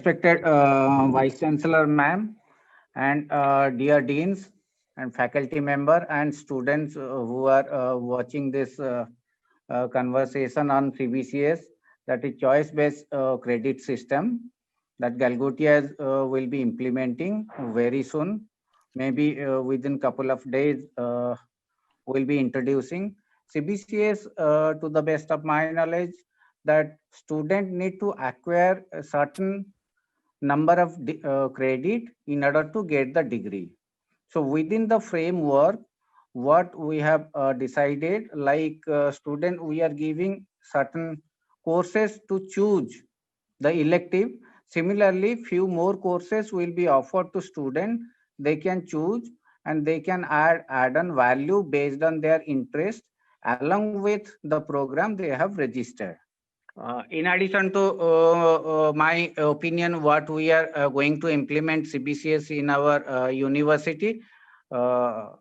Respected Vice Chancellor ma'am and dear deans and faculty member and students who are watching this conversation on CBCS, that is choice based credit system that Galgotia will be implementing very soon, maybe within couple of days. Will be introducing CBCS. To the best of my knowledge, that student need to acquire a certain number of credit in order to get the degree. So within the framework, what we have decided, like student, we are giving certain courses to choose the elective. Similarly, few more courses will be offered to student. They can choose and they can add on value based on their interest along with the program they have registered. In addition to my opinion, what we are going to implement CBCS in our university, uh,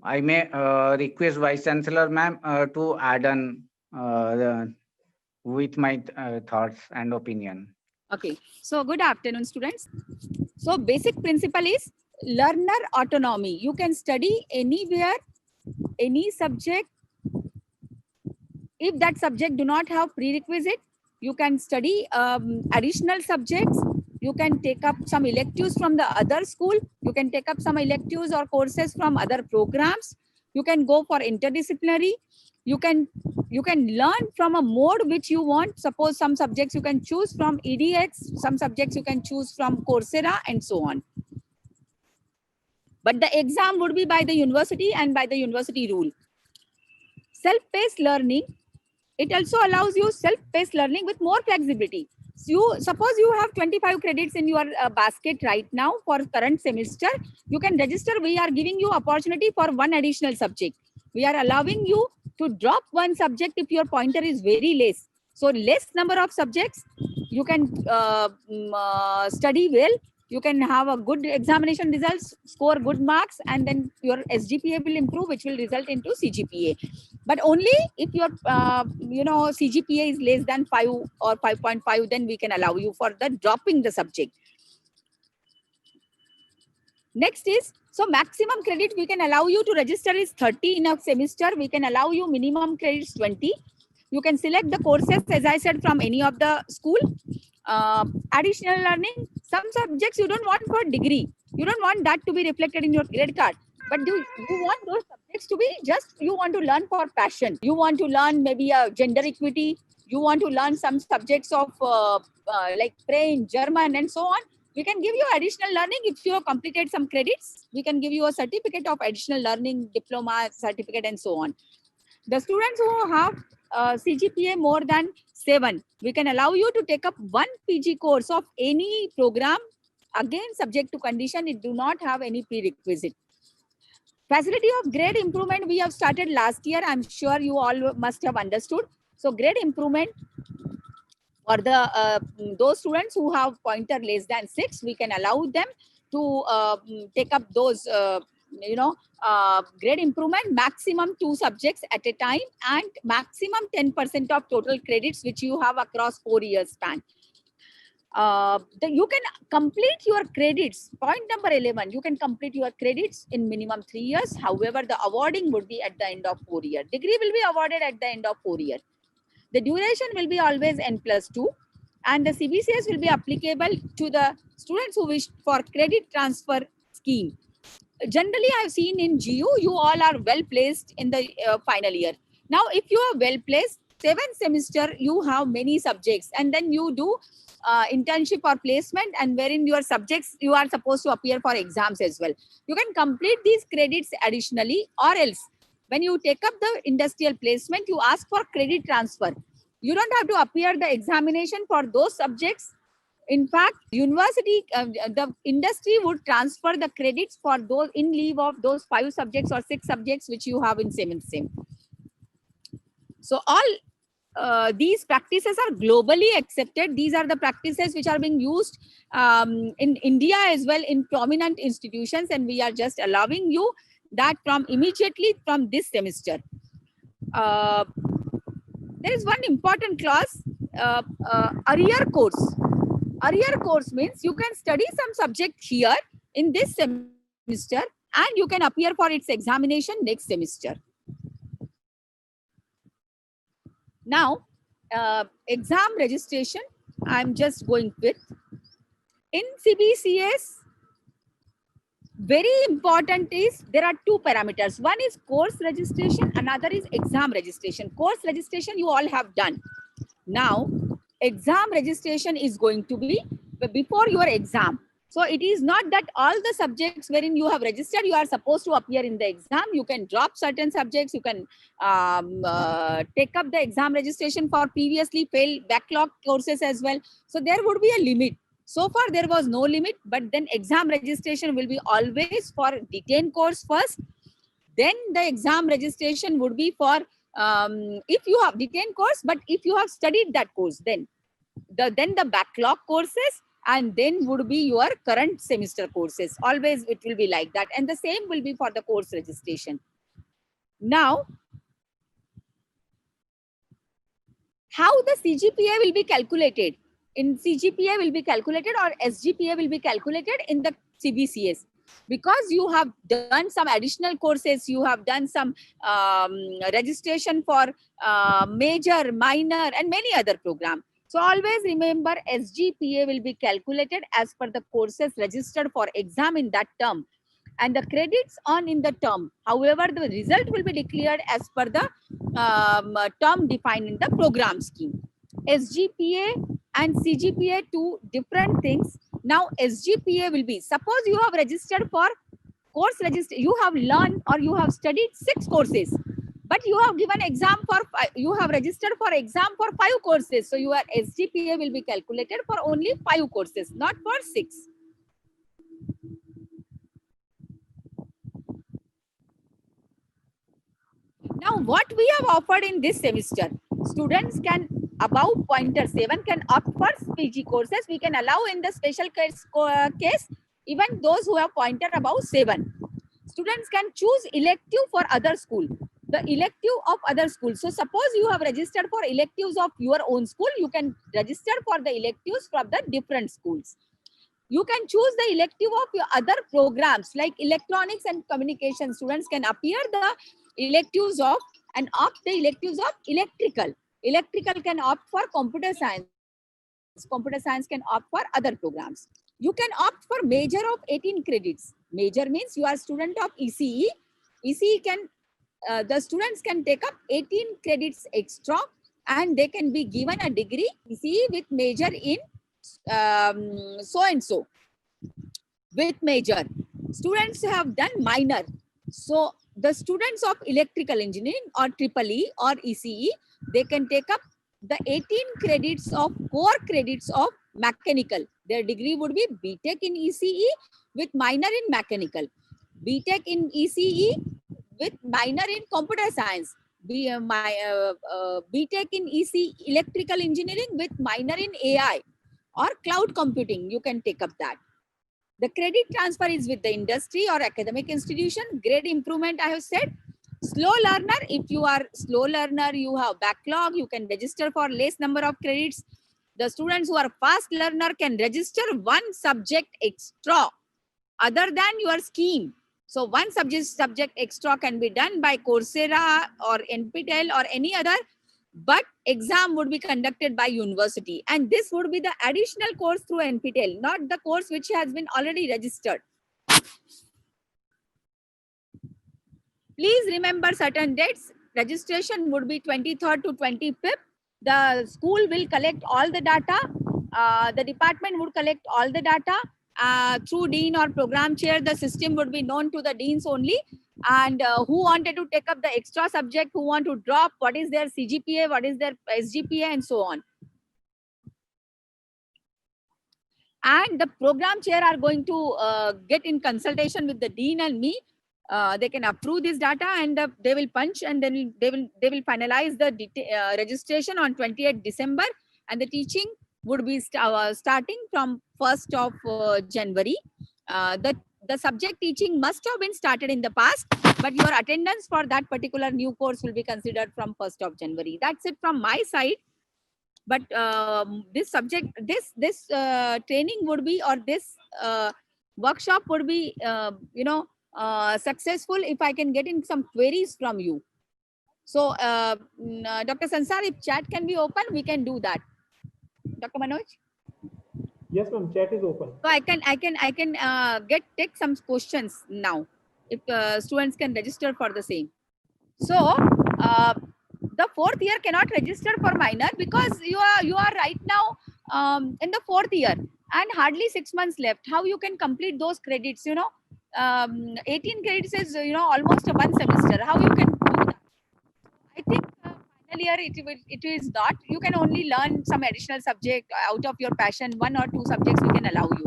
I may request Vice Chancellor ma'am to add on with my thoughts and opinion. Okay, so good afternoon, students. So basic principle is learner autonomy. You can study anywhere, any subject. If that subject do not have prerequisite, you can study additional subjects. You can take up some electives from the other school. You can take up some electives or courses from other programs. You can go for interdisciplinary. You can learn from a mode which you want. Suppose some subjects you can choose from EDX, some subjects you can choose from Coursera, and so on. But the exam would be by the university and by the university rule. Self-paced learning, it also allows you self-paced learning with more flexibility. So suppose you have 25 credits in your basket right now for current semester, you can register. We are giving you opportunity for one additional subject. We are allowing you to drop one subject if your pointer is very less. So less number of subjects, you can study well. You can have a good examination results, score good marks, and then your SGPA will improve, which will result into CGPA. But only if your CGPA is less than 5 or 5.5, then we can allow you for the dropping the subject. Next is, so maximum credit we can allow you to register is 30 in a semester. We can allow you minimum credits 20. You can select the courses, as I said, from any of the school. Additional learning, some subjects you don't want for degree. You don't want that to be reflected in your grade card. But do you want those subjects to be just, you want to learn for passion. You want to learn maybe a gender equity. You want to learn some subjects of like French, German, and so on. We can give you additional learning if you have completed some credits. We can give you a certificate of additional learning, diploma certificate, and so on. The students who have CGPA more than 7, we can allow you to take up one PG course of any program. Again, subject to condition, it do not have any prerequisite. Facility of grade improvement we have started last year. I'm sure you all must have understood. So grade improvement for the those students who have pointer less than 6, we can allow them to take up those grade improvement, maximum 2 subjects at a time, and maximum 10% of total credits which you have across 4 years span. You can complete your credits. Point number 11, you can complete your credits in minimum 3 years. However, the awarding would be at the end of 4 years. Degree will be awarded at the end of 4 years. The duration will be always N+2, and the CBCS will be applicable to the students who wish for credit transfer scheme. Generally, I've seen in GU, you all are well placed in the final year. Now, if you are well placed, 7th semester, you have many subjects, and then you do internship or placement, and wherein your subjects, you are supposed to appear for exams as well. You can complete these credits additionally, or else when you take up the industrial placement, you ask for credit transfer. You don't have to appear the examination for those subjects. In fact, university, the industry would transfer the credits for those in lieu of those 5 subjects or 6 subjects which you have in 7th sem. So all these practices are globally accepted. These are the practices which are being used in India as well in prominent institutions, and we are just allowing you that from immediately from this semester. There is one important clause, arrear course. Arrear course means you can study some subject here in this semester and you can appear for its examination next semester. Now, exam registration, I'm just going with. In CBCS, very important is there are two parameters. One is course registration, another is exam registration. Course registration you all have done. Now, exam registration is going to be before your exam. So it is not that all the subjects wherein you have registered, you are supposed to appear in the exam. You can drop certain subjects. You can take up the exam registration for previously failed backlog courses as well. So there would be a limit. So far, there was no limit, but then exam registration will be always for detained course first. Then the exam registration would be for if you have detained course, but if you have studied that course, then the backlog courses, and then would be your current semester courses. Always it will be like that. And the same will be for the course registration. Now, how the CGPA will be calculated? In CGPA will be calculated or SGPA will be calculated in the CBCS. Because you have done some additional courses, you have done some registration for major, minor and many other programs. So always remember SGPA will be calculated as per the courses registered for exam in that term and the credits on in the term. However, the result will be declared as per the term defined in the program scheme. SGPA and CGPA, two different things. Now SGPA will be, suppose you have registered for course you have learned or you have studied 6 courses, but you have given exam for, you have registered for exam for 5 courses. So your SGPA will be calculated for only 5 courses, not for 6. Now, what we have offered in this semester, students can above pointer 7 can opt for PG courses. We can allow in the special case even those who have pointer above 7. Students can choose elective for other school. The elective of other schools. So suppose you have registered for electives of your own school, you can register for the electives from the different schools. You can choose the elective of your other programs like electronics and communication. Students can appear the electives of and opt the electives of electrical. Electrical can opt for computer science. Computer science can opt for other programs. You can opt for major of 18 credits. Major means you are a student of ECE. ECE can, the students can take up 18 credits extra and they can be given a degree ECE with major in so and so. With major. Students have done minor. So the students of electrical engineering or EEE or ECE, they can take up the 18 credits of core credits of mechanical. Their degree would be BTech in ECE with minor in mechanical. BTech in ECE with minor in computer science. BTech in ECE electrical engineering with minor in AI or cloud computing. You can take up that. The credit transfer is with the industry or academic institution. Grade improvement, I have said. Slow learner, if you are slow learner, you have backlog, you can register for less number of credits. The students who are fast learner can register 1 subject extra other than your scheme. So 1 subject extra can be done by Coursera or NPTEL or any other, but exam would be conducted by university. And this would be the additional course through NPTEL, not the course which has been already registered. Please remember certain dates. Registration would be 23rd to 25th. The school will collect all the data. The department would collect all the data through dean or program chair. The system would be known to the deans only. And who wanted to take up the extra subject, who want to drop, what is their CGPA, what is their SGPA, and so on. And the program chair are going to get in consultation with the dean and me. They can approve this data and they will punch and then they will finalize the registration on 28th December, and the teaching would be starting from 1st of January. The subject teaching must have been started in the past, but your attendance for that particular new course will be considered from 1st of January. That's it from my side. but this subject, this training would be, or this workshop would be, successful if I can get in some queries from you. So, Dr. Sansar, if chat can be open, we can do that. Dr. Manoj? Yes, ma'am. Chat is open. So I can take some questions now, if students can register for the same. So the fourth year cannot register for minor because you are right now in the fourth year and hardly 6 months left. How you can complete those credits? 18 credits is almost a one semester. How you can do that? I think final year it is not. You can only learn some additional subject out of your passion. 1 or 2 subjects we can allow you.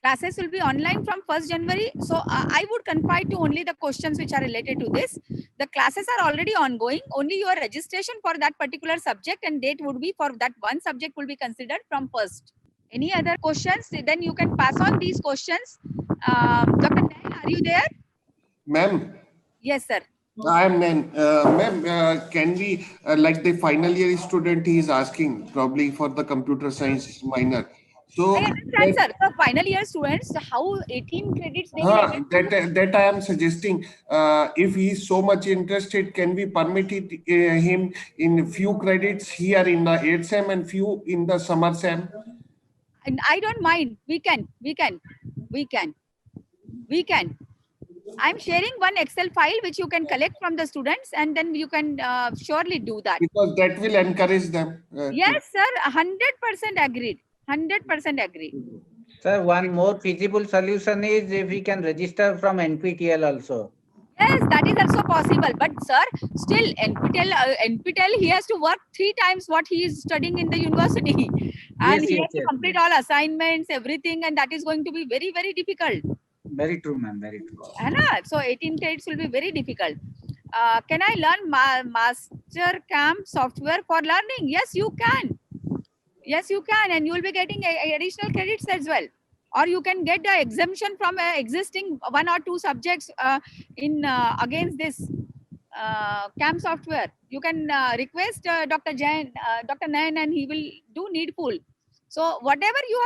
Classes will be online from 1st January. So I would confine to only the questions which are related to this. The classes are already ongoing. Only your registration for that particular subject and date would be for that one subject will be considered from 1st. Any other questions? Then you can pass on these questions. Dr. Nain, are you there? Ma'am. Yes, sir. I am Nain. Ma'am, can we, like the final year student, he is asking probably for the computer science minor. So I understand, sir. So final year students, how 18 credits they will get? That I am suggesting. If he is so much interested, can we permit it, him in few credits here in the 8th sem and few in the summer sem? And I don't mind. We can. I'm sharing one Excel file which you can collect from the students, and then you can surely do that. Because that will encourage them. Yes, sir. 100% agreed. 100% agreed. Sir, one more feasible solution is if we can register from NPTEL also. Yes, that is also possible. But sir, still NPTEL, he has to work 3 times what he is studying in the university, and he has to complete all assignments, everything, and that is going to be very, very difficult. Very true, ma'am. Very true. So 18 credits will be very difficult. Can I learn Master Camp software for learning? Yes, you can. Yes, you can, and you will be getting additional credits as well. Or you can get the exemption from existing 1 or 2 subjects in against this CAMP software. You can request Dr. Nain, and he will do needful. So whatever you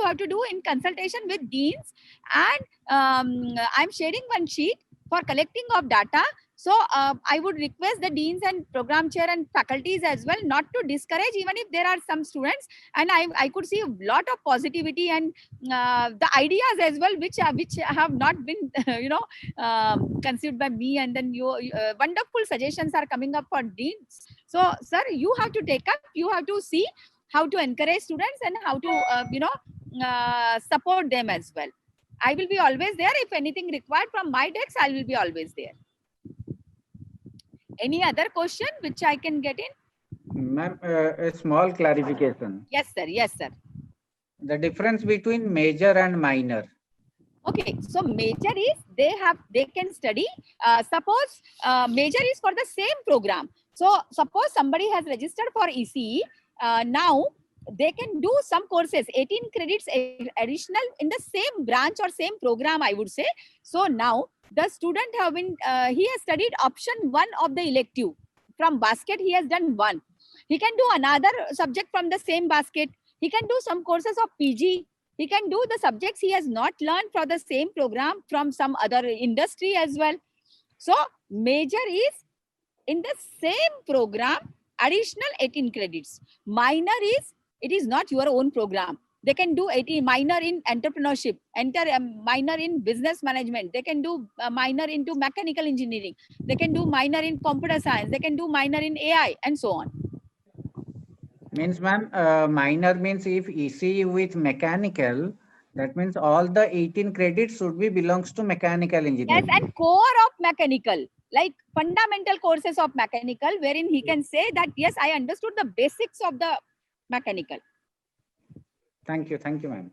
have to do in consultation with deans. And I'm sharing one sheet for collecting of data. So I would request the deans and program chair and faculties as well not to discourage, even if there are some students. And I could see a lot of positivity and the ideas as well, which have not been conceived by me. And then wonderful suggestions are coming up for deans. So sir, you have to take up. You have to see how to encourage students and how to support them as well. I will be always there. If anything required from my desk, I will be always there. Any other question which I can get in? Ma'am, a small clarification. Yes, sir. Yes, sir. The difference between major and minor. Okay, so major is they can study. Suppose major is for the same program. So suppose somebody has registered for ECE. Now they can do some courses, 18 credits additional in the same branch or same program, I would say. So now the student he has studied option 1 of the elective. From basket, he has done 1. He can do another subject from the same basket. He can do some courses of PG. He can do the subjects he has not learned for the same program from some other industry as well. So major is in the same program, additional 18 credits. Minor is, it is not your own program. They can do 18 minor in entrepreneurship, minor in business management. They can do minor into mechanical engineering. They can do minor in computer science. They can do minor in AI and so on. Means, ma'am, minor means if ECE with mechanical, that means all the 18 credits should be belongs to mechanical engineering. Yes, and core of mechanical, like fundamental courses of mechanical, wherein he can say that, yes, I understood the basics of the mechanical. Thank you, ma'am.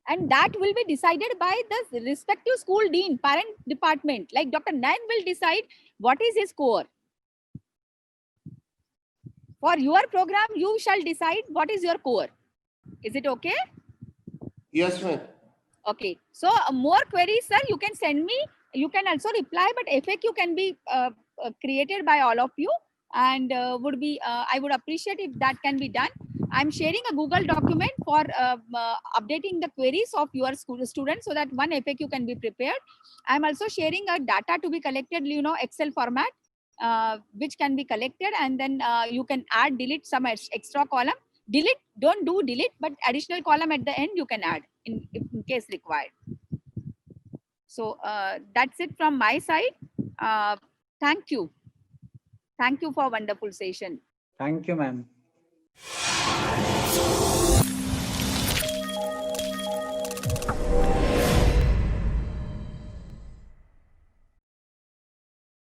And that will be decided by the respective school dean, parent department. Like Dr. Nain will decide what is his core. For your program, you shall decide what is your core. Is it okay? Yes, ma'am. Okay. So more queries, sir, you can send me. You can also reply, but FAQ can be created by all of you. and I would appreciate if that can be done. I'm sharing a Google document for updating the queries of your school students so that one FAQ can be prepared. I'm also sharing a data to be collected, Excel format, which can be collected, and then you can add, delete some extra column. Delete, don't do delete, but additional column at the end you can add in case required. So that's it from my side. Thank you. Thank you for wonderful session. Thank you, ma'am.